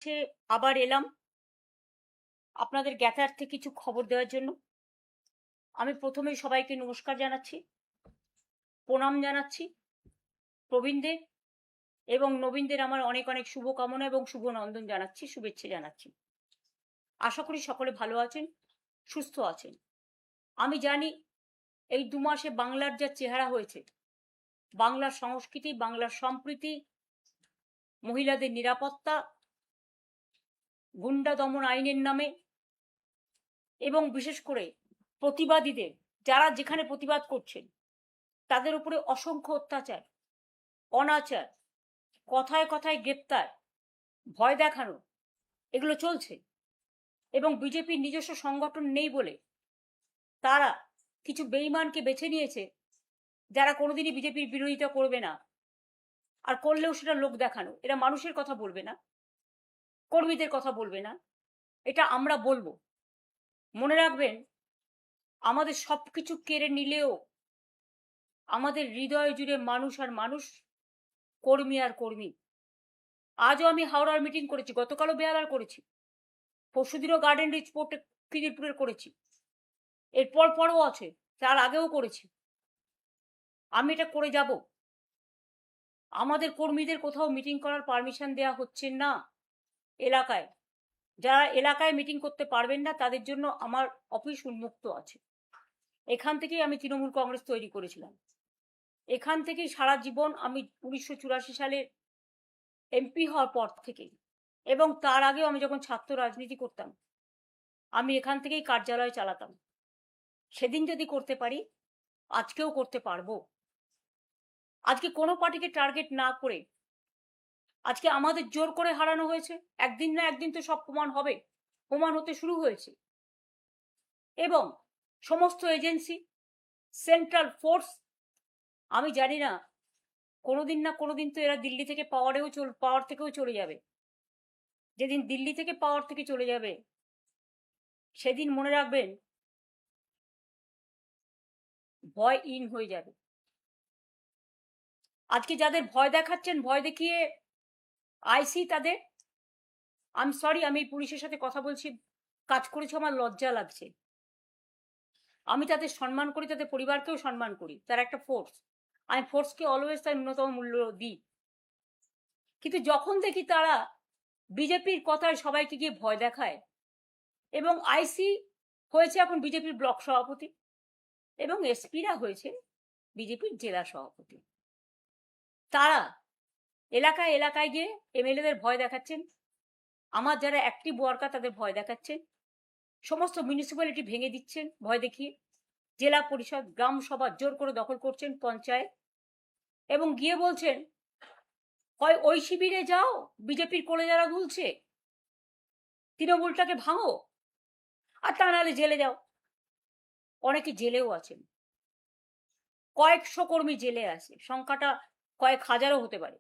হচ্ছে আবার এলাম আপনাদের জ্ঞাতার্থে কিছু খবর দেওয়ার জন্য। আমি প্রথমেই সবাইকে নমস্কার জানাচ্ছি, প্রণাম জানাচ্ছি প্রবীণদের এবং নবীনদের আমার অনেক অনেক শুভকামনা এবং শুভ নন্দন জানাচ্ছি, শুভেচ্ছা জানাচ্ছি। আশা করি সকলে ভালো আছেন, সুস্থ আছেন। আমি জানি এই ২ মাসে বাংলার যা চেহারা হয়েছে, বাংলার সংস্কৃতি, বাংলার সম্প্রীতি, মহিলাদের নিরাপত্তা, গুন্ডা দমন আইনের নামে এবং বিশেষ করে প্রতিবাদীদের, যারা যেখানে প্রতিবাদ করছেন তাদের উপরে অসংখ্য অত্যাচার, অনাচার, কথায় কথায় গ্রেপ্তার, ভয় দেখানো, এগুলো চলছে। এবং বিজেপির নিজস্ব সংগঠন নেই বলে তারা কিছু বেঈমানকে বেছে নিয়েছে, যারা কোনোদিনই বিজেপির বিরোধিতা করবে না, আর করলেও সেটা লোক দেখানো। এরা মানুষের কথা বলবে না, কর্মীদের কথা বলবে না, এটা আমরা বলবো। মনে রাখবেন, আমাদের সবকিছু কেড়ে নিলেও আমাদের হৃদয় জুড়ে মানুষ আর মানুষ, কর্মী আর কর্মী। আজও আমি হাওড়ার মিটিং করেছি, গতকালও বেহালার করেছি, পরশুদিনও গার্ডেন রিচ পোর্টে খিদিরপুরের করেছি, এরপর পরও আছে, তার আগেও করেছি। আমি এটা করে যাব। আমাদের কর্মীদের কোথাও মিটিং করার পারমিশন দেওয়া হচ্ছে না এলাকায়। যারা এলাকায় মিটিং করতে পারবেন না তাদের জন্য আমার অফিস উন্মুক্ত আছে। এখান থেকেই আমি তৃণমূল কংগ্রেস তৈরি করেছিলাম। এখান থেকেই সারা জীবন আমি 1984 সালে এমপি হওয়ার পর থেকেই, এবং তার আগেও আমি যখন ছাত্র রাজনীতি করতাম, আমি এখান থেকেই কার্যালয় চালাতাম। সেদিন যদি করতে পারি, আজকেও করতে পারবো। আজকে কোনো পার্টিকে টার্গেট না করে আজকে আমাদের জোর করে হারানো হয়েছে। একদিন না একদিন তো সব প্রমাণ হবে, প্রমাণ হতে শুরু হয়েছে। এবং সমস্ত এজেন্সি, সেন্ট্রাল ফোর্স, আমি জানি না কোনোদিন না কোনোদিন তো এরা দিল্লি থেকে পাওয়ার থেকেও চলে যাবে। যেদিন দিল্লি থেকে পাওয়ার থেকে চলে যাবে সেদিন মনে রাখবেন, ভয় ইন হয়ে যাবে। আজকে যাদের ভয় দেখাচ্ছেন, ভয় দেখিয়ে আইসি তাদের, আমি সরি, আমি পুলিশের সাথে কথা বলছি, কাজ করেছি, আমার লজ্জা লাগছে। আমি তাদের সম্মান করি, তাদের পরিবারকেও সম্মান করি, তারা একটা ফোর্স। আমি ফোর্সকে অলওয়েজ তার ন্যূনতম মূল্য দিই। কিন্তু যখন দেখি তারা বিজেপির কথায় সবাইকে গিয়ে ভয় দেখায়, এবং আইসি হয়েছে এখন বিজেপির ব্লক সভাপতি, এবং এসপিরা হয়েছে বিজেপির জেলা সভাপতি, তারা এলাকায় এলাকায় গিয়ে এমএলএদের ভয় দেখাচ্ছেন, আমার যারা অ্যাক্টিভ ওয়ার্কার তাদের ভয় দেখাচ্ছেন, সমস্ত মিউনিসিপ্যালিটি ভেঙে দিচ্ছেন ভয় দেখিয়ে, জেলা পরিষদ, গ্রাম সভা জোর করে দখল করছেন, পঞ্চায়েত, এবং গিয়ে বলছেন হয় ওই শিবিরে যাও, বিজেপির কোলে যারা দুলছে, তৃণমূলটাকে ভাঙো, আর তা নাহলে জেলে যাও। অনেকে জেলেও আছেন, কয়েকশো কর্মী জেলে আছে, সংখ্যাটা কয়েক হাজারও হতে পারে।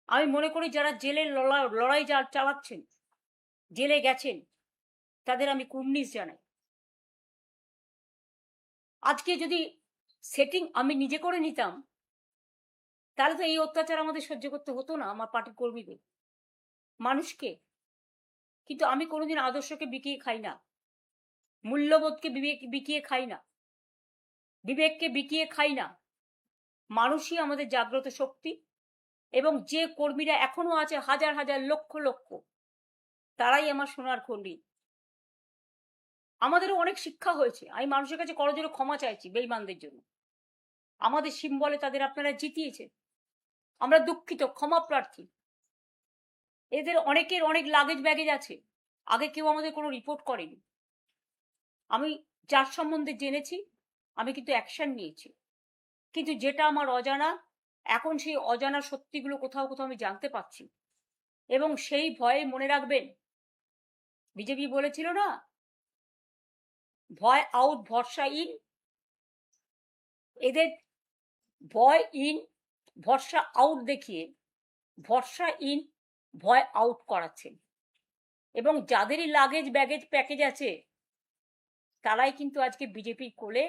আমি মনে করি যারা জেলের লড়াই চালাচ্ছেন, জেলে গেছেন, তাদের আমি কুর্নিশ জানাই। আজকে যদি সেটিং আমি নিজে করে নিতাম, তাহলে তো এই অত্যাচার আমাদের সহ্য করতে হতো না, আমার পার্টির কর্মীদের, মানুষকে। কিন্তু আমি কোনোদিন আদর্শকে বিকিয়ে খাই না, মূল্যবোধকে বিকিয়ে খাই না, বিবেককে বিকিয়ে খাই না। মানুষই আমাদের জাগ্রত শক্তি। এবং যে কর্মীরা এখনো আছে হাজার হাজার লক্ষ লক্ষ, তারাই আমার সোনার খন্ডি। আমাদেরও অনেক শিক্ষা হয়েছে, আমি মানুষের কাছে করজোড়ে ক্ষমা চাইছি বেঈমানদের জন্য। আমাদের সিম্বলে তাদের আপনারা জিতিয়েছে, আমরা দুঃখিত, ক্ষমা প্রার্থী। এদের অনেকের অনেক লাগেজ ব্যাগেজ আছে, আগে কেউ আমাদের কোনো রিপোর্ট করেনি। আমি যার সম্বন্ধে জেনেছি আমি কিন্তু অ্যাকশন নিয়েছি। কিন্তু যেটা আমার অজানা, এখন সেই অজানা সত্যিগুলো কোথাও কোথাও আমি জানতে পারছি। এবং সেই ভয়ে মনে রাখবেন, বিজেপি বলেছিল না, ভয় আউট ভরসা ইন। এদের ভয় ইন ভরসা আউট দেখিয়ে ভরসা ইন ভয় আউট করাচ্ছেন। এবং যাদেরই লাগেজ ব্যাগেজ প্যাকেজ আছে তারাই কিন্তু আজকে বিজেপির কোলে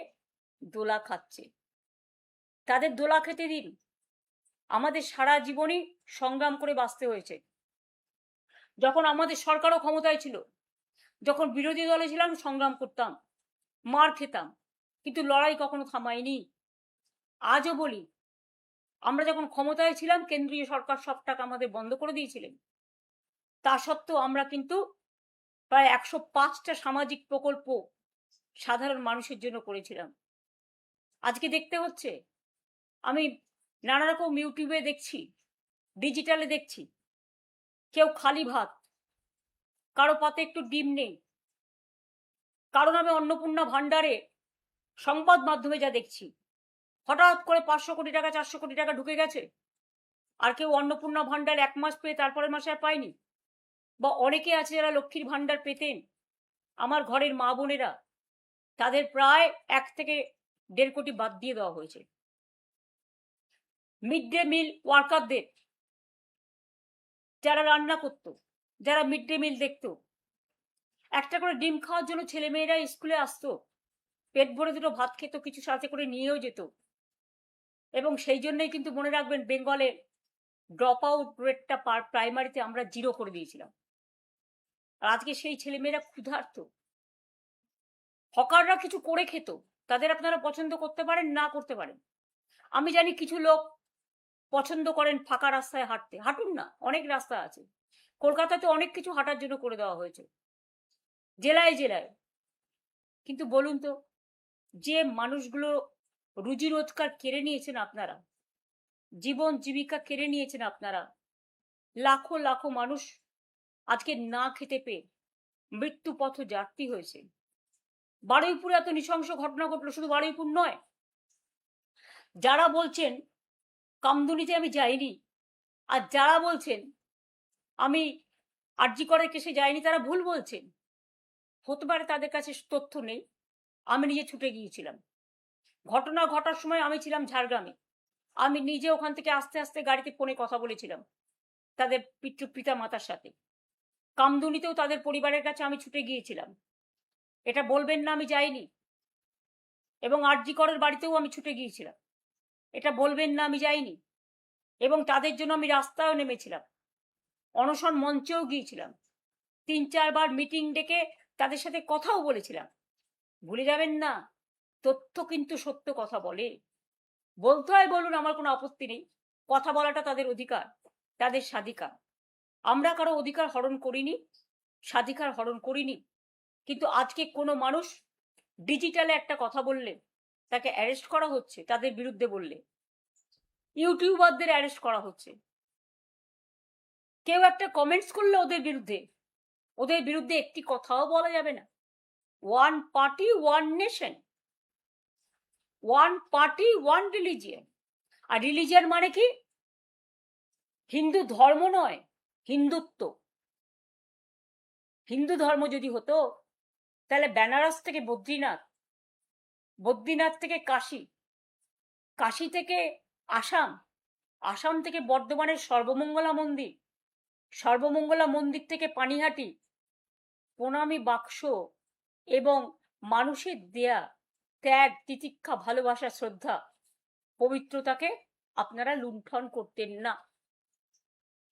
দোলা খাচ্ছে। তাদের দোলা খেতে দিন। আমাদের সারা জীবনই সংগ্রাম করে বাঁচতে হয়েছে। যখন আমাদের সরকারও ক্ষমতায় ছিল, যখন বিরোধী দলে ছিলাম, সংগ্রাম করতাম, মার খেতাম, কিন্তু লড়াই কখনো থামাইনি। আজও বলি, আমরা যখন ক্ষমতায় ছিলাম কেন্দ্রীয় সরকার সব টাকা আমাদের বন্ধ করে দিয়েছিলেন। তা সত্ত্বেও আমরা কিন্তু প্রায় 105টা সামাজিক প্রকল্প সাধারণ মানুষের জন্য করেছিলাম। আজকে দেখতে হচ্ছে, আমি নানা রকম ইউটিউবে দেখছি, ডিজিটালে দেখছি, কেউ খালি ভাত, কারো পাতে একটু ডিম নেই, কারো নামে অন্নপূর্ণা ভাণ্ডারে সংবাদ মাধ্যমে যা দেখছি, হঠাৎ করে 500 কোটি টাকা 400 কোটি টাকা ঢুকে গেছে, আর কেউ অন্নপূর্ণা ভাণ্ডার 1 মাস পেয়ে তারপরের মাসে আর পায়নি। বা অনেকে আছে যারা লক্ষ্মীর ভাণ্ডার পেতেন, আমার ঘরের মা বোনেরা, তাদের প্রায় 1 থেকে 1.5 কোটি বাদ দিয়ে দেওয়া হয়েছে। মিড ডে মিল ওয়ার্কারদের, যারা রান্না করতো, যারা মিড ডে মিল দেখতো, একটা করে ডিম খাওয়ার জন্য ছেলে মেয়েরা স্কুলে আসতো, পেট ভরে দুটো ভাত খেত, কিছু সাথে করে নিয়েও যেত। এবং সেই জন্যই কিন্তু মনে রাখবেন, বেঙ্গলে ড্রপ আউট রেটটা প্রাইমারিতে আমরা 0 করে দিয়েছিলাম। আর আজকে সেই ছেলেমেয়েরা ক্ষুধার্ত। হকাররা কিছু করে খেত, তাদের আপনারা পছন্দ করতে পারেন, না করতে পারেন। আমি জানি কিছু লোক পছন্দ করেন ফাঁকা রাস্তায় হাঁটতে, হাঁটুন না, অনেক রাস্তা আছে। কলকাতাতে অনেক কিছু হাঁটার জন্য করে দেওয়া হয়েছে, জেলায় জেলায়। কিন্তু বলুন তো, যে মানুষগুলো রুজি রোজগার কেড়ে নিয়েছেন আপনারা, জীবন জীবিকা কেড়ে নিয়েছেন আপনারা, লাখো লাখো মানুষ আজকে না খেতে পেয়ে মৃত্যু পথ যাত্রী হয়েছে। বারুইপুরে এত নৃশংস ঘটনা ঘটলো, শুধু বারুইপুর নয়, যারা বলছেন কামদুনিতে আমি যাইনি, আর যারা বলছেন আমি আরজি করের কেসে যাইনি, তারা ভুল বলছেন। হতে পারে তাদের কাছে তথ্য নেই, আমি নিজে ছুটে গিয়েছিলাম। ঘটনা ঘটার সময় আমি ছিলাম ঝাড়গ্রামে, আমি নিজে ওখান থেকে আস্তে আস্তে গাড়িতে ফোনে কথা বলেছিলাম তাদের পিতা মাতার সাথে। কামদুনিতেও তাদের পরিবারের কাছে আমি ছুটে গিয়েছিলাম, এটা বলবেন না আমি যাইনি। এবং আরজি করের বাড়িতেও আমি ছুটে গিয়েছিলাম, এটা বলবেন না আমি যাইনি। এবং তাদের জন্য আমি রাস্তায়ও নেমেছিলাম, অনশন মঞ্চেও গিয়েছিলাম, 3-4 বার মিটিং ডেকে তাদের সাথে কথাও বলেছিলাম। ভুলে যাবেন না, তথ্য কিন্তু সত্য কথা বলে। বলতে হয় বলুন, আমার কোনো আপত্তি নেই, কথা বলাটা তাদের অধিকার, তাদের স্বাধিকার। আমরা কারো অধিকার হরণ করিনি, স্বাধিকার হরণ করিনি। কিন্তু আজকে কোনো মানুষ ডিজিটালে একটা কথা বললে তাকে অ্যারেস্ট করা হচ্ছে, তাদের বিরুদ্ধে বললে ইউটিউবারদের অ্যারেস্ট করা হচ্ছে। কেউ একটা কমেন্টস করলে ওদের বিরুদ্ধে একটি কথাও বলা যাবে না। One party one nation, one party one religion. আর রিলিজিয়ন মানে কি? হিন্দু ধর্ম নয়, হিন্দুত্ব। হিন্দু ধর্ম যদি হতো তাহলে বেনারস থেকে বদ্রীনাথ, বদ্রীনাথ থেকে কাশী, কাশী থেকে আসাম, আসাম থেকে বর্ধমানের সর্বমঙ্গলা মন্দির, সর্বমঙ্গলা মন্দির থেকে পানিহাটি, প্রণামী বাক্স এবং মানুষের দেয়া ত্যাগ, তিতিক্ষা, ভালোবাসা, শ্রদ্ধা, পবিত্রতাকে আপনারা লুণ্ঠন করতেন না,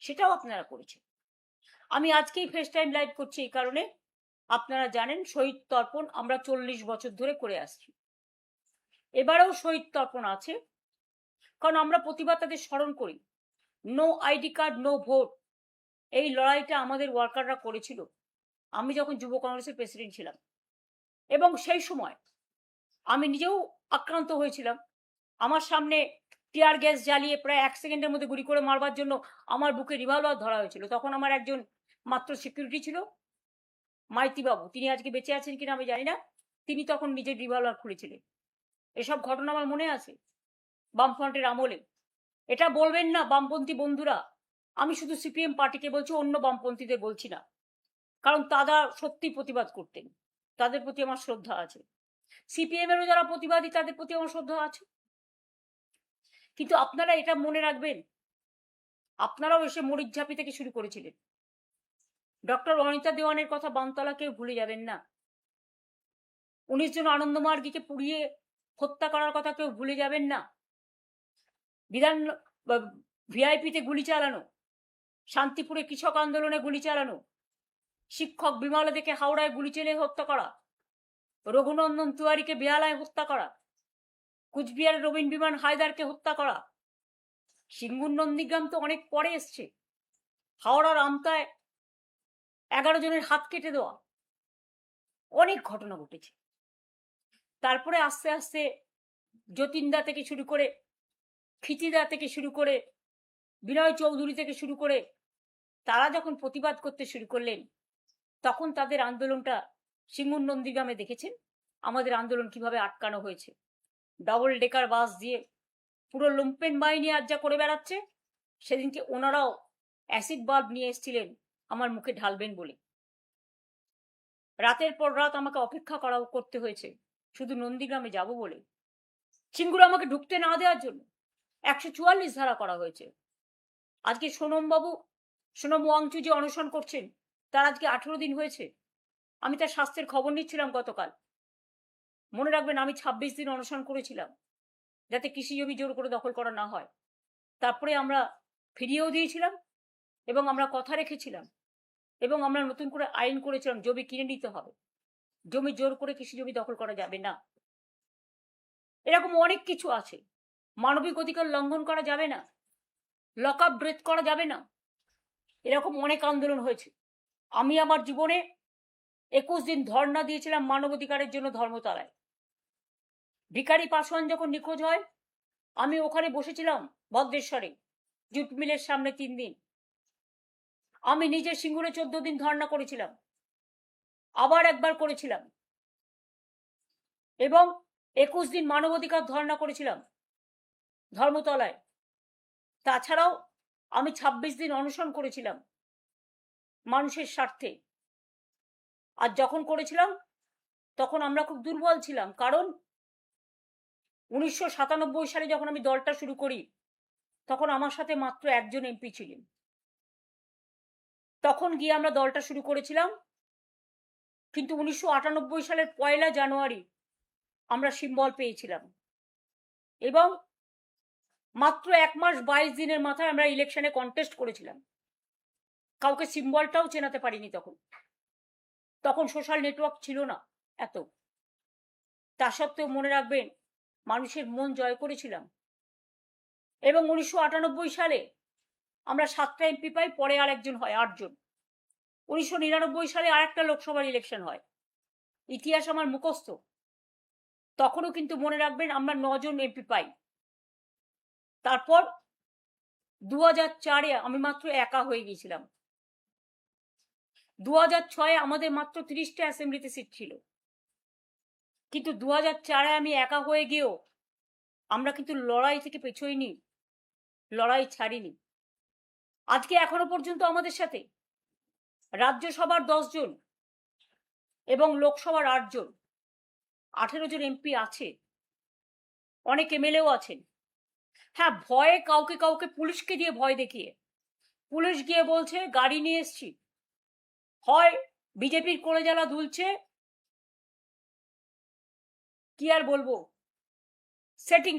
সেটাও আপনারা করেছেন। আমি আজকেই ফেস টাইম লাইভ করছি এই কারণে, আপনারা জানেন শহীদ তর্পণ আমরা 40 বছর ধরে করে আসছি। এবারেও শহীদ তর্পণ আছে, কারণ আমরা প্রতিবাদ তাদের স্মরণ করি। No ID card no vote, এই লড়াইটা আমাদের ওয়ার্কাররা করেছিল আমি যখন যুব কংগ্রেসের প্রেসিডেন্ট ছিলাম। এবং সেই সময় আমি নিজেও আক্রান্ত হয়েছিলাম। আমার সামনে টিয়ার গ্যাস জ্বালিয়ে প্রায় 1 সেকেন্ডের মধ্যে গুলি করে মারবার জন্য আমার বুকে রিভলভার ধরা হয়েছিল। তখন আমার একজন মাত্র সিকিউরিটি ছিল, মাইতি বাবু, তিনি আজকে বেঁচে আছেন কিনা আমি জানি না, তিনি তখন নিজের রিভলভার খুলেছিলেন। এসব ঘটনা আমার মনে আছে বামফ্রন্টের আমলে। এটা বলবেন না বামপন্থী বন্ধুরা, আমি শুধু সিপিএম পার্টিকে বলছি, অন্য বামপন্থীদের বলছি না, কারণ তারা সত্যি প্রতিবাদ করতেন, তাদের প্রতি আমার শ্রদ্ধা আছে। সিপিএম এরও যারা প্রতিবাদী তাদের প্রতি আমার শ্রদ্ধা আছে। কিন্তু আপনারা এটা মনে রাখবেন, আপনারাও এসে মরিচঝাঁপি থেকে শুরু করেছিলেন। ডক্টর অনিতা দেওয়ানের কথা বামতলা কেউ ভুলে যাবেন না। 19 জন আনন্দমার্গীকে পুড়িয়ে হত্যা করার কথা কেউ ভুলে যাবেন না। ভিআইপিতে গুলি চালানো, শান্তিপুরে কৃষক আন্দোলনে গুলি চালানো, শিক্ষক বিমলা থেকে হাওড়ায় গুলি চেলে হত্যা করা, রঘুনন্দন তিওয়ারিকে বেহালায় হত্যা করা, কুচবিহারে রবীন বিমান হায়দারকে হত্যা করা, সিঙ্গুর নন্দীগ্রাম তো অনেক পরে এসছে, হাওড়ার আমতায় 11 জনের হাত কেটে দেওয়া, অনেক ঘটনা ঘটেছে। তারপরে আস্তে আস্তে যতীনদা থেকে শুরু করে, ক্ষিতিদা থেকে শুরু করে, বিনয় চৌধুরী থেকে শুরু করে তারা যখন প্রতিবাদ করতে শুরু করলেন, তখন তাদের আন্দোলনটা সিঙ্গুর নন্দীগ্রামে দেখেছেন আমাদের আন্দোলন কিভাবে আটকানো হয়েছে। ডবল ডেকার বাস দিয়ে পুরো লুম্পেন বাহিনী আজ যা করে বেড়াচ্ছে, সেদিনকে ওনারাও অ্যাসিড বাল্ব নিয়ে এসেছিলেন আমার মুখে ঢালবেন বলে। রাতের পর রাত আমাকে অপেক্ষা করতে হয়েছে শুধু নন্দীগ্রামে যাব বলে। সিঙ্গুর আমাকে ঢুকতে না দেওয়ার জন্য 144 ধারা করা হয়েছে। আজকে সোনম ওয়াংচু যে অনশন করছেন, তার আজকে 18 দিন হয়েছে। আমি তার স্বাস্থ্যের খবর নিচ্ছিলাম গতকাল। মনে রাখবেন, আমি 26 দিন অনশন করেছিলাম যাতে কৃষি জমি জোর করে দখল করা না হয়। তারপরে আমরা ফিরিয়েও দিয়েছিলাম এবং আমরা কথা রেখেছিলাম এবং আমরা নতুন করে আইন করেছিলাম, জমি কিনে নিতে হবে, জমি জোর করে কৃষি জমি দখল করা যাবে না। এরকম অনেক কিছু আছে। মানবিক অধিকার লঙ্ঘন করা যাবে না, লক আপ ডেথ করা যাবে না, এরকম অনেক আন্দোলন হয়েছে। আমি আমার জীবনে 21 দিন ধর্ণা দিয়েছিলাম মানবাধিকারের জন্য ধর্মতলায়। ভিখারি পাসওয়ান যখন নিখোঁজ হয়, আমি ওখানে বসেছিলাম ভদ্রেশ্বরে জুট মিলের সামনে 3 দিন। আমি নিজে সিঙ্গুরে 14 দিন ধর্ণা করেছিলাম, আবার একবার করেছিলাম, এবং 21 দিন মানবাধিকার ধর্ণা করেছিলাম ধর্মতলায়। তাছাড়াও আমি 26 দিন অনশন করেছিলাম মানুষের স্বার্থে। আর যখন করেছিলাম তখন আমরা খুব দুর্বল ছিলাম, কারণ 1997 সালে যখন আমি দলটা শুরু করি, তখন আমার সাথে মাত্র একজন এমপি ছিলেন। তখন গিয়ে আমরা দলটা শুরু করেছিলাম, কিন্তু 1998 সালের 1 জানুয়ারি আমরা সিম্বল পেয়েছিলাম এবং মাত্র 1 মাস 22 দিনের মাথায় আমরা ইলেকশনে কন্টেস্ট করেছিলাম। কাউকে সিম্বলটাও চেনাতে পারিনি তখন সোশ্যাল নেটওয়ার্ক ছিল না এত। তা সত্ত্বেও মনে রাখবেন, মানুষের মন জয় করেছিলাম এবং 1998 সালে আমরা 7টা এমপি পাই, পরে আর একজন হয়, 8 জন। 1999 সালে আর একটা লোকসভার ইলেকশন হয়, ইতিহাস আমার মুখস্থ। তখনও কিন্তু মনে রাখবেন আমরা 9 জন এমপি পাই। তারপর 2004-এ আমি মাত্র একা হয়ে গিয়েছিলাম। 2006-এ আমাদের মাত্র 30টা অ্যাসেম্বলিতে সিট ছিল, কিন্তু 2004-এ আমি একা হয়ে গিয়েও আমরা কিন্তু লড়াই থেকে পেছোইনি, লড়াই ছাড়িনি। আজকে এখনো পর্যন্ত আমাদের সাথে রাজ্যসভার 10 জন এবং লোকসভার 8 জন, 18 জন এমপি আছে, অনেক এমএলএও আছেন। হ্যাঁ, ভয়ে কাউকে কাউকে পুলিশকে দিয়ে ভয় দেখিয়ে, পুলিশ গিয়ে বলছে গাড়ি নিয়ে এসছি, হয় বিজেপির কোলে জ্বালা দুলছে, কি আর বলবো, সেটিং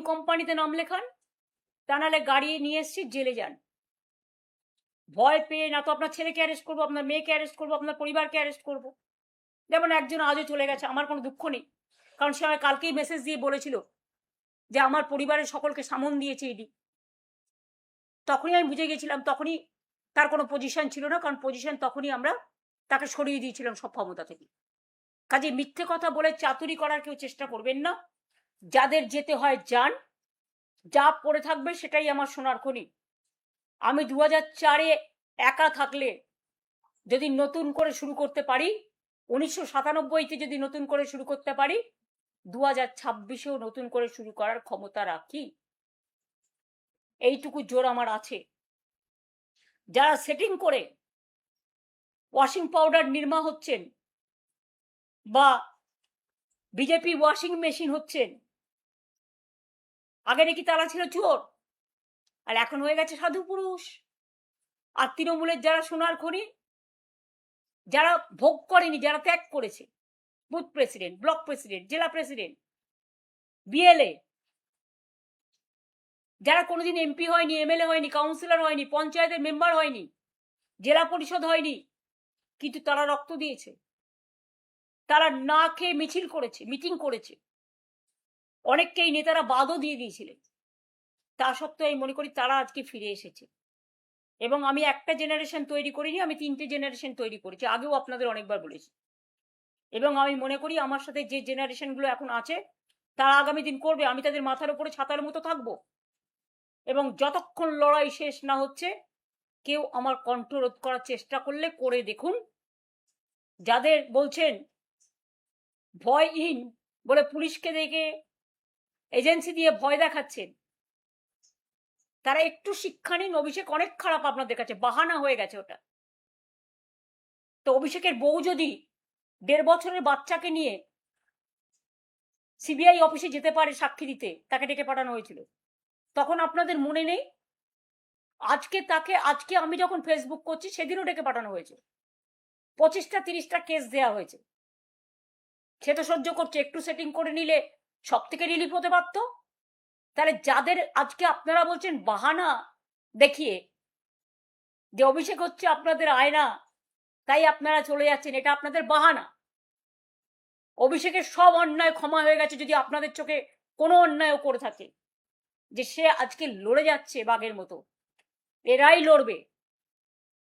কোম্পানিতে নাম লেখান, তা নাহলে গাড়ি নিয়ে এসছি, জেলে যান। ভয় পেয়ে না তো আপনার ছেলেকে অ্যারেস্ট করবো, আপনার মেয়েকে অ্যারেস্ট করবো, আপনার পরিবারকে অ্যারেস্ট করবো। যেমন একজন আজও চলে গেছে, আমার কোনো দুঃখ নেই, কারণ সে আমায় কালকেই মেসেজ দিয়ে বলেছিল যে আমার পরিবারের সকলকে সামন দিয়েছে ইডি। তখনই আমি বুঝে গেছিলাম, তখনই তার কোনো পজিশন ছিল না, কারণ পজিশন তখনই আমরা তাকে সরিয়ে দিয়েছিলাম সব ক্ষমতা থেকে। কাজে মিথ্যে কথা বলে চাতুরি করার কেউ চেষ্টা করবেন না। যাদের যেতে হয় যান, যা পড়ে থাকবে সেটাই আমার সোনার খনি। আমি 2004-এ একা থাকলে যদি নতুন করে শুরু করতে পারি, 1997-তে যদি নতুন করে শুরু করতে পারি, 2026-এও নতুন করে শুরু করার ক্ষমতা রাখি। এইটুকু জোর আমার আছে। যারা সেটিং করে ওয়াশিং পাউডার নির্মা হচ্ছেন বা বিজেপি ওয়াশিং মেশিন হচ্ছেন, আগে নাকি তারা ছিল চোর, আর এখন হয়ে গেছে সাধু পুরুষ। আর তৃণমূলের যারা সোনার খনি, যারা ভোগ করেনি, যারা ত্যাগ করেছে, বুথ প্রেসিডেন্ট, ব্লক প্রেসিডেন্ট, জেলা প্রেসিডেন্ট, বিএলএ, যারা কোনোদিন এমপি হয়নি, এমএলএ হয়নি, কাউন্সিলর হয়নি, পঞ্চায়েতের মেম্বার হয়নি, জেলা পরিষদ হয়নি, কিন্তু তারা রক্ত দিয়েছে, তারা না খেয়ে মিছিল করেছে, মিটিং করেছে, অনেককেই নেতারা বাদও দিয়ে দিয়েছিলেন। তা সত্ত্বেও আমি মনে করি তারা আজকে ফিরে এসেছে। এবং আমি একটা জেনারেশন তৈরি করিনি, আমি 3টে জেনারেশন তৈরি করেছি, আগেও আপনাদের অনেকবার বলেছি। এবং আমি মনে করি আমার সাথে যে জেনারেশনগুলো এখন আছে তারা আগামী দিন করবে, আমি তাদের মাথার উপরে ছাতার মতো থাকবো। এবং যতক্ষণ লড়াই শেষ না হচ্ছে কেউ আমার কণ্ঠ রোধ করার চেষ্টা করলে করে দেখুন। যাদের বলছেন ভয়হীন বলে পুলিশকে দেখে এজেন্সি দিয়ে ভয় দেখাচ্ছেন, তারা একটু শিক্ষা নিন। অভিষেক অনেক খারাপ আপনাদের কাছে, বাহানা হয়ে গেছে ওটা। তো অভিষেকের বউ যদি 1.5 বছরের বাচ্চাকে নিয়ে সিবিআই অফিসে যেতে পারে সাক্ষী দিতে, তাকে ডেকে পাঠানো হয়েছিল, তখন আপনাদের মনে নেই? আজকে আমি যখন ফেসবুক করছি সেদিনও ডেকে পাঠানো হয়েছে, 25টা 30টা কেস দেওয়া হয়েছে। সে তো সহ্য করছে, একটু সেটিং করে নিলে সব থেকে রিলিফ হতে পারত। তাহলে যাদের আজকে আপনারা বলছেন বাহানা দেখিয়ে যে অভিষেক হচ্ছে আপনাদের আয়না, তাই আপনারা চলে যাচ্ছেন, এটা আপনাদের বাহানা। অভিষেকের সব অন্যায় ক্ষমা হয়ে গেছে যদি আপনাদের চোখে কোনো অন্যায়ও করে থাকে। যে সে আজকে লড়ে যাচ্ছে বাঘের মতো, এরাই লড়বে।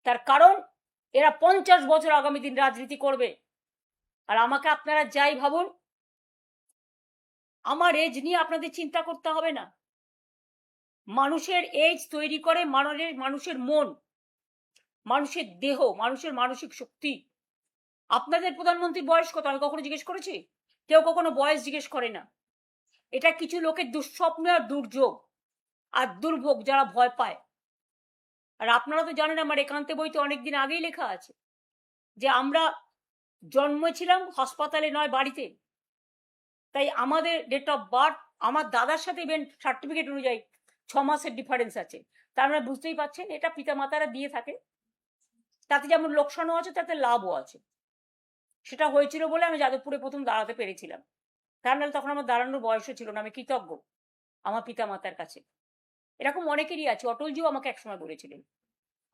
তার কারণ এরা 50 বছর আগামী দিন রাজনীতি করবে। আর আমাকে আপনারা যাই ভাবুন, আমার এজ নিয়ে আপনাদের চিন্তা করতে হবে না। মানুষের এজ তৈরি করে মানুষের মন, মানুষের দেহ, মানুষের মানসিক শক্তি। আপনাদের প্রধানমন্ত্রীর বয়স কত আমি কখনো জিজ্ঞেস করেছি? কেউ কখনো বয়স জিজ্ঞেস করে না। এটা কিছু লোকের দুঃস্বপ্ন আর দুর্যোগ আর দুর্ভোগ, যারা ভয় পায়। আর আপনারা তো জানেন আমার একান্তে বইতে অনেকদিন আগেই লেখা আছে যে আমরা জন্মেছিলাম হাসপাতালে নয় বাড়িতে। তাই আমাদের ডেট অফ বার্থ আমার দাদার সাথে ইভেন সার্টিফিকেট অনুযায়ী 6 মাসের ডিফারেন্স আছে। তার মানে বুঝতেই পারছেন এটা পিতামাতারা দিয়ে থাকে। তাতে যেমন লোকসানও আছে, তাতে লাভও আছে। সেটা হয়েছিল বলে আমি যাদবপুরে প্রথম দাঁড়াতে পেরেছিলাম, তার নাহলে তখন আমার দাঁড়ানোর বয়সও ছিল না। আমি কৃতজ্ঞ আমার পিতামাতার কাছে। এরকম অনেকেরই আছে, অটলজিও আমাকে একসময় বলেছিলেন,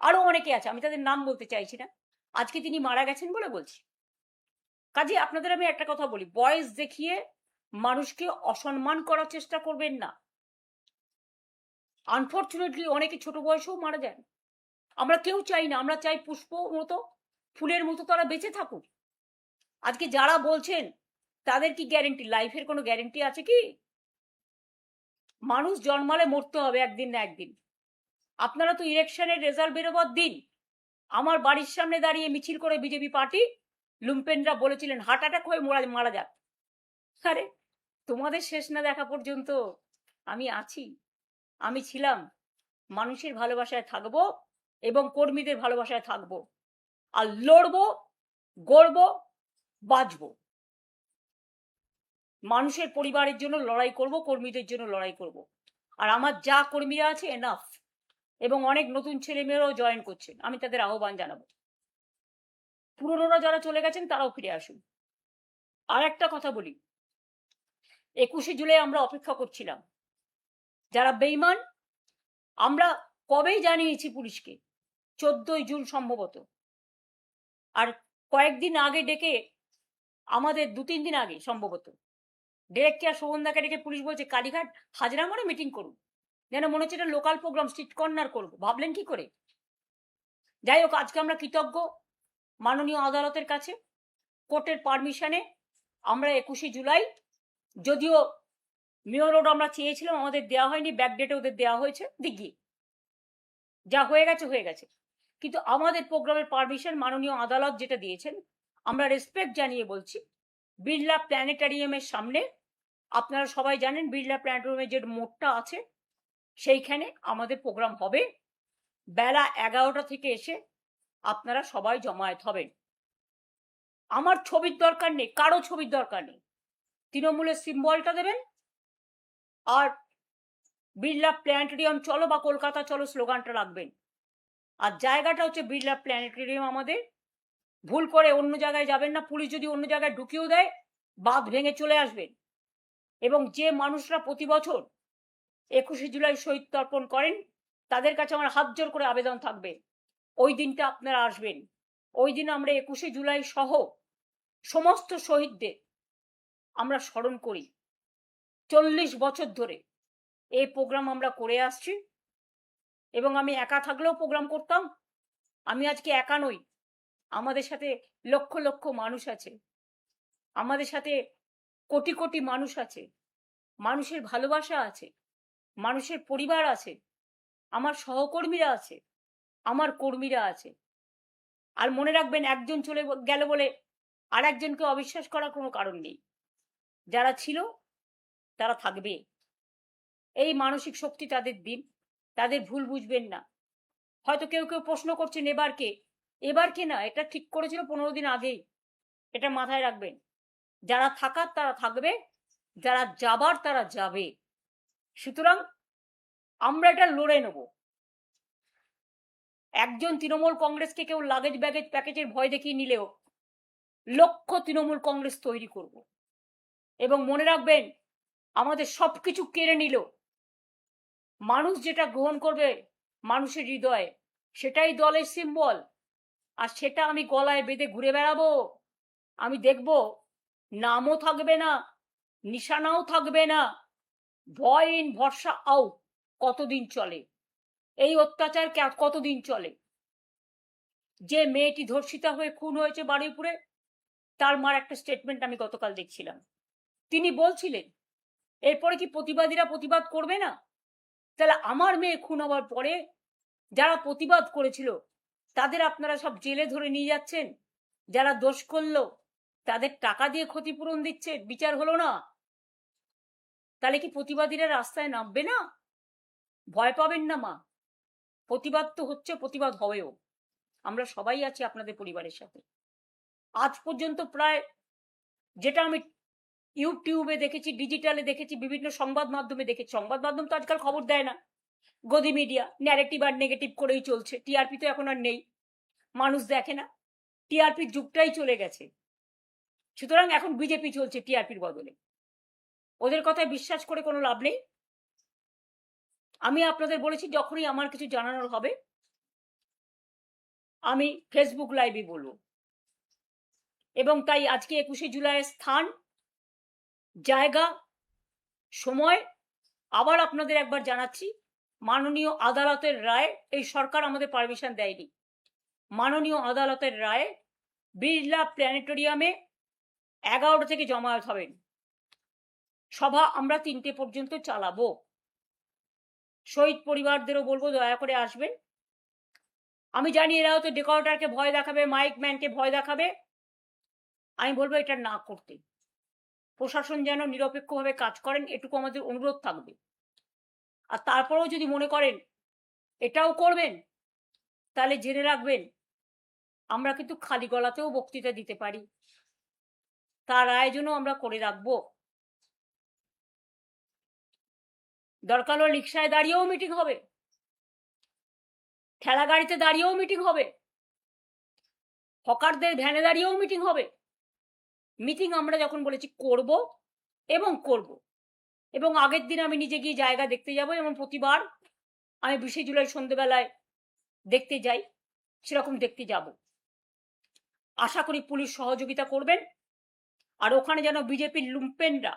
আরো অনেকে আছে, আমি তাদের নাম বলতে চাইছি না, আজকে তিনি মারা গেছেন বলে বলছি। কাজে আপনাদের আমি একটা কথা বলি, বয়স দেখিয়ে মানুষকে অসম্মান করার চেষ্টা করবেন না। আনফর্চুনেটলি অনেকে ছোট বয়সেও মারা যান। আমরা কেউ চাই না, আমরা চাই পুষ্প মতো, ফুলের মতো তারা বেঁচে থাকুক। আজকে যারা বলছেন তাদের কি গ্যারেন্টি? লাইফের কোনো গ্যারেন্টি আছে কি? মানুষ জন্মালে মরতে হবে একদিন না একদিন। আপনারা তো ইলেকশনের রেজাল্ট বেরোবার দিন আমার বাড়ির সামনে দাঁড়িয়ে মিছিল করে বিজেপি পার্টি লুম্পেনরা বলেছিলেন হার্ট অ্যাটাক হয়ে মারা যাক। আরে তোমাদের শেষ না দেখা পর্যন্ত আমি আছি, আমি ছিলাম। মানুষের ভালোবাসায় থাকবো এবং কর্মীদের ভালোবাসায় থাকবো, আর লড়বো, গড়বো, বাঁচবো। মানুষের পরিবারের জন্য লড়াই করব, কর্মীদের জন্য লড়াই করব। আর আমার যা কর্মীরা আছে এনাফ। এবং অনেক নতুন ছেলেমেয়েরাও জয়েন করছেন, আমি তাদের আহ্বান জানাবো। পুরনোরা যারা চলে গেছেন তারাও ফিরে আসুন। আর একটা কথা বলি, 21শে জুলাই আমরা অপেক্ষা করছিলাম। যারা বেঈমান আমরা কবেই জানিয়েছি পুলিশকে, 14ই জুন সম্ভবত। আর কয়েকদিন আগে ডেকে আমাদের 2-3 দিন আগে সম্ভবত ডিরেক্টর শোভনদাকে ডেকে পুলিশ বলছে কালীঘাট হাজরা মোড়ে মিটিং করুন, যেন মনে হচ্ছে এটা লোকাল প্রোগ্রাম, স্ট্রিট কর্নার করবো। ভাবলেন কি করে? যাই হোক, আজকে আমরা কৃতজ্ঞ মাননীয় আদালতের কাছে, কোর্টের পারমিশনে আমরা 21শে জুলাই, যদিও মেয়র রোড আমরা চেয়েছিলাম, আমাদের দেওয়া হয়নি, ব্যাকডেটে ওদের দেওয়া হয়েছে, দিঘি যা হয়ে গেছে হয়ে গেছে। কিন্তু আমাদের প্রোগ্রামের পারমিশন মাননীয় আদালত যেটা দিয়েছেন, আমরা রেসপেক্ট জানিয়ে বলছি, বিড়লা প্ল্যানেটারিয়ামের সামনে, আপনারা সবাই জানেন বিড়লা প্ল্যানেটারিয়ামের যে মোড়টা আছে সেইখানে আমাদের প্রোগ্রাম হবে। বেলা 11টা থেকে এসে আপনারা সবাই জমায়েত হবেন। আমার ছবির দরকার নেই, কারো ছবির দরকার নেই। তৃণমূলের সিম্বলটা দেবেন আর বিড়লা প্ল্যানেটেরিয়াম চলো বা কলকাতা চলো স্লোগানটা রাখবেন। আর জায়গাটা হচ্ছে বিড়লা প্ল্যানেটেরিয়াম আমাদের। ভুল করে অন্য জায়গায় যাবেন না, পুলিশ যদি অন্য জায়গায় ঢুকিয়েও দেয় বাঁধ ভেঙে চলে আসবেন। এবং যে মানুষরা প্রতি বছর 21শে জুলাই শহীদ তর্পণ করেন, তাদের কাছে আমার হাত জোর করে আবেদন থাকবে, ওই দিনটা আপনারা আসবেন। ওই দিন আমরা 21শে জুলাই সহ সমস্ত শহীদদের আমরা স্মরণ করি। 40 বছর ধরে এই প্রোগ্রাম আমরা করে আসছি, এবং আমি একা থাকলেও প্রোগ্রাম করতাম। আমি আজকে একা নই, আমাদের সাথে লক্ষ লক্ষ মানুষ আছে, আমাদের সাথে কোটি কোটি মানুষ আছে, মানুষের ভালোবাসা আছে, মানুষের পরিবার আছে, আমার সহকর্মীরা আছে, আমার কর্মীরা আছে। আর মনে রাখবেন, একজন চলে গেল বলে আর একজনকে অবিশ্বাস করার কোনো কারণ নেই। যারা ছিল তারা থাকবে, এই মানসিক শক্তি তাদের দিন, তাদের ভুল বুঝবেন না। হয়তো কেউ কেউ প্রশ্ন করছেন এবার কে না, এটা ঠিক করেছিল 15 দিন আগেই, এটা মাথায় রাখবেন। যারা থাকার তারা থাকবে, যারা যাবার তারা যাবে। সুতরাং আমরা এটা লড়ে নেব। একজন তৃণমূল কংগ্রেসকে কেউ লাগেজ ব্যাগেজ প্যাকেজের ভয় দেখিয়ে নিলেও লক্ষ তৃণমূল কংগ্রেস তৈরি করব। এবং মনে রাখবেন, আমাদের সবকিছু কেড়ে নিল, মানুষ যেটা গ্রহণ করবে মানুষের হৃদয়ে, সেটাই দলের সিম্বল। আর সেটা আমি গলায় বেঁধে ঘুরে বেড়াবো। আমি দেখব নামও থাকবে না, নিশানাও থাকবে না। ভয় ইন ভরসা আউট কতদিন চলে? এই অত্যাচার কতদিন চলে? যে মেয়েটি ধর্ষিতা হয়ে খুন হয়েছে বারুইপুরে, তার মার একটা স্টেটমেন্ট আমি গতকাল দেখছিলাম। তিনি বলছিলেন, এরপরে কি প্রতিবাদীরা প্রতিবাদ করবে না? তাহলে আমার মেয়ে খুন হওয়ার পরে যারা প্রতিবাদ করেছিল তাদের আপনারা সব জেলে ধরে নিয়ে যাচ্ছেন। যারা দোষ করলো তাদের টাকা দিয়ে ক্ষতিপূরণ দিচ্ছে, বিচার হলো না। তাহলে কি প্রতিবাদীরা রাস্তায় নামবে না? ভয় পাবেন না মা, প্রতিবাদ তো হচ্ছে, প্রতিবাদ হবেও। আমরা সবাই আছি আপনাদের পরিবারের সাথে। আজ পর্যন্ত প্রায়, যেটা আমি ইউটিউবে দেখেছি, ডিজিটালে দেখেছি, বিভিন্ন সংবাদ মাধ্যমে দেখেছি, সংবাদ মাধ্যম তো আজকাল খবর দেয় না, গদি মিডিয়া ন্যারেটিভ আর নেগেটিভ করেই চলছে। টিআরপি তো এখন আর নেই, মানুষ দেখে না, টিআরপির যুগটাই চলে গেছে। সুতরাং এখন বিজেপি চলছে টিআরপির বদলে। ওদের কথায় বিশ্বাস করে কোনো লাভ নেই। আমি আপনাদের বলেছি, যখনই আমার কিছু জানানোর হবে আমি ফেসবুক লাইভে বলবো। এবং তাই আজকে 21শে জুলাইয়ের স্থান, জায়গা, সময় আবার আপনাদের একবার জানাচ্ছি। মাননীয় আদালতের রায়, এই সরকার আমাদের পারমিশন দেয়নি, মাননীয় আদালতের রায় বিড়লা প্ল্যানেটোরিয়ামে 11টা থেকে জমায়েত হবেন। সভা আমরা 3টে পর্যন্ত চালাবো। শহীদ পরিবারদেরও বলবো দয়া করে আসবেন। আমি জানি এরা হয়তো ডেকোরেটরকে ভয় দেখাবে, মাইক ম্যানকে ভয় দেখাবে, আমি বলবো এটা না করতে। প্রশাসন যেন নিরপেক্ষভাবে কাজ করেন, এটুকু আমাদের অনুরোধ থাকবে। আর তারপরেও যদি মনে করেন এটাও করবেন, তাহলে জেনে রাখবেন আমরা কিন্তু খালি গলাতেও বক্তৃতা দিতে পারি, তার আয়োজনও আমরা করে রাখবো। দরকার হলে রিক্সায় দাঁড়িয়েও মিটিং হবে, ঠেলা গাড়িতে দাঁড়িয়েও মিটিং হবে, হকারদের ভ্যানে দাঁড়িয়েও মিটিং হবে। মিটিং আমরা যখন বলেছি করব এবং করব, এবং আগের দিন আমি নিজে গিয়ে জায়গা দেখতে যাব। এবং প্রতিবার আমি 20শে জুলাই সন্ধ্যেবেলায় দেখতে যাই, সেরকম দেখতে যাব। আশা করি পুলিশ সহযোগিতা করবেন। আর ওখানে যেন বিজেপির লুম্পেনরা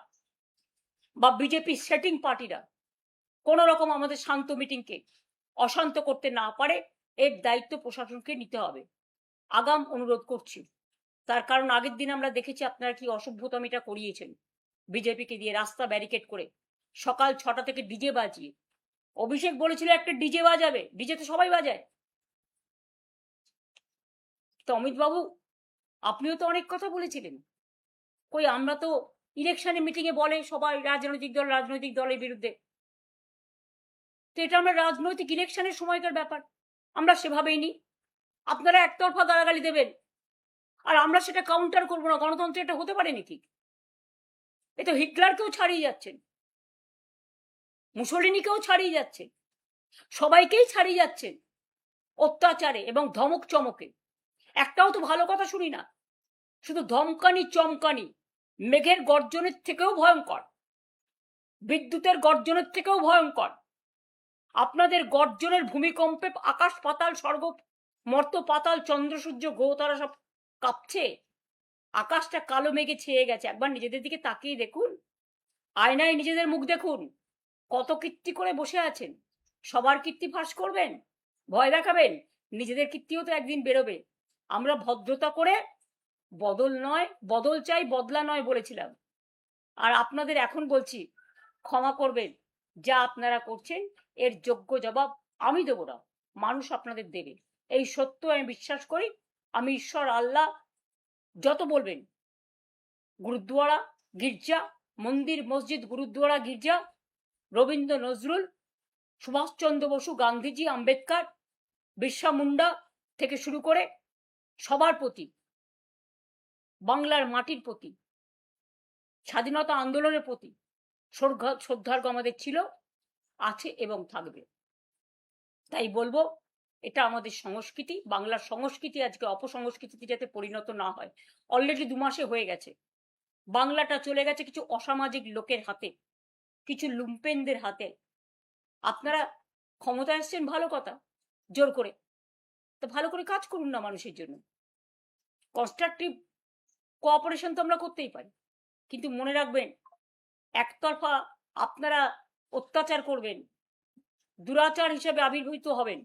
বা বিজেপির সেটিং পার্টিরা কোনো রকম আমাদের শান্ত মিটিংকে অশান্ত করতে না পারে, এর দায়িত্ব প্রশাসনকে নিতে হবে। আগাম অনুরোধ করছি। তার কারণ আগের দিন আমরা দেখেছি আপনারা কি অসভ্যতামিটা করিয়েছেন বিজেপিকে দিয়ে, রাস্তা ব্যারিকেড করে, সকাল 6টা থেকে ডিজে বাজিয়ে। অভিষেক বলেছিল একটা ডিজে বাজাবে, ডিজে তো সবাই বাজায়। তো অমিত বাবু, আপনিও তো অনেক কথা বলেছিলেন। কই, আমরা তো ইলেকশনে মিটিংয়ে বলে সবাই রাজনৈতিক দলের বিরুদ্ধে। তো এটা আমরা রাজনৈতিক ইলেকশনের সময়কার ব্যাপার, আমরা সেভাবেই নিই। আপনারা একতরফা গালাগালি দেবেন আর আমরা সেটা কাউন্টার করবো না। গণতন্ত্রে এটা হতে পারে নাকি? এ তো হিটলারকেও ছাড়িয়ে যাচ্ছেন, মুসোলিনিকেও ছাড়িয়ে যাচ্ছেন, সবাইকেই ছাড়িয়ে যাচ্ছেন অত্যাচারে এবং ধমক চমকে। একটাও তো ভালো কথা শুনি না, শুধু ধমকানি চমকানি, মেঘের গর্জনের থেকেও ভয়ঙ্কর। বিদ্যুতের গর্জনের থেকেও ভয়ঙ্কর। আপনাদের গর্জনের ভূমিকম্পে আকাশ পাতাল স্বর্গ মর্ত পাতাল চন্দ্র সূর্য গ্রহ তারা সব কাঁপছে। আকাশটা কালো মেঘে ছেয়ে গেছে। একবার নিজেদের দিকে তাকিয়ে দেখুন, আয়নায় নিজেদের মুখ দেখুন। কত কীর্তি করে বসে আছেন। সবার কীর্তি ফাঁস করবেন, ভয় দেখাবেন? নিজেদের কীর্তিও তো একদিন বেরোবে। আমরা ভদ্রতা করে বদল চাই, বদলা নয় বলেছিলাম। আর আপনাদের এখন বলছি, ক্ষমা করবেন। যা আপনারা করছেন এর যোগ্য জবাব আমি দেবো না, মানুষ আপনাদের দেবে। এই সত্য আমি বিশ্বাস করি। আমি ঈশ্বর, আল্লাহ যত বলবেন, গুরুদ্বারা, গির্জা, মন্দির, মসজিদ, গুরুদ্বারা, গির্জা, রবীন্দ্র নজরুল, সুভাষচন্দ্র বসু, গান্ধীজি, আম্বেদকর, বিরসা মুন্ডা থেকে শুরু করে সবার প্রতি, বাংলার মাটির প্রতি, স্বাধীনতা আন্দোলনের প্রতি শ্রদ্ধার্ঘ আমাদের ছিল, আছে এবং থাকবে। তাই বলবো, এটা আমাদের সংস্কৃতি। বাংলার সংস্কৃতি আজকে অপসংস্কৃতিতে যাতে পরিণত না হয়। অলরেডি 2 মাসে হয়ে গেছে। বাংলাটা চলে গেছে কিছু অসামাজিক লোকের হাতে, কিছু লুম্পেনদের হাতে। আপনারা ক্ষমতায় এসছেন, ভালো কথা, জোর করে। তো ভালো করে কাজ করুন না মানুষের জন্য। কনস্ট্রাকটিভ কোঅপারেশন তো আমরা করতেই পারি, কিন্তু মনে রাখবেন, একতরফা আপনারা অত্যাচার করবেন, দুরাচার হিসেবে আবির্ভূত হবেন,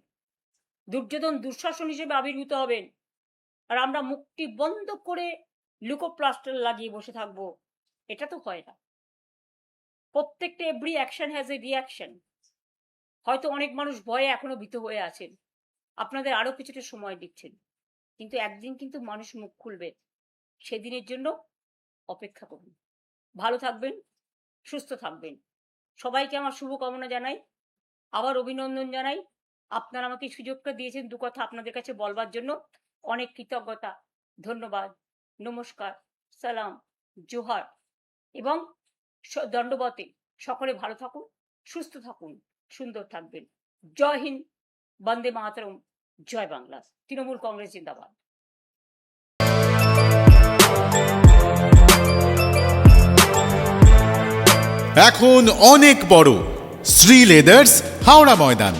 দুর্যোধন দুঃশাসন হিসেবে আবির্ভূত হবেন, আর আমরা মুখটি বন্ধ করে লুকোপ্লাস্টার লাগিয়ে বসে থাকবো। এটা তো হয় না। প্রত্যেকটা every action has a reaction. হয়তো অনেক মানুষ ভয়ে এখনো ভীত হয়ে আছেন, আপনাদের আরো কিছুটা সময় দিচ্ছেন, কিন্তু একদিন কিন্তু মানুষ মুখ খুলবে। সেদিনের জন্য অপেক্ষা করুন। ভালো থাকবেন, সুস্থ থাকবেন। সবাইকে আমার শুভকামনা জানাই, আবার অভিনন্দন জানাই। আপনারা আমাকে সুযোগটা দিয়েছেন 2 কথা আপনাদের কাছে বলবার জন্য। অনেক কৃতজ্ঞতা, ধন্যবাদ, নমস্কার, সালাম, জোহার এবং দণ্ডবতে। সকলে ভালো থাকুন, সুস্থ থাকুন, সুন্দর থাকবেন। জয় হিন্দ, বন্দে মাতরম, জয় বাংলা। তৃণমূল কংগ্রেস জিন্দাবাদ। এখন অনেক বড় শ্রী লেদার্স হাওড়া ময়দান।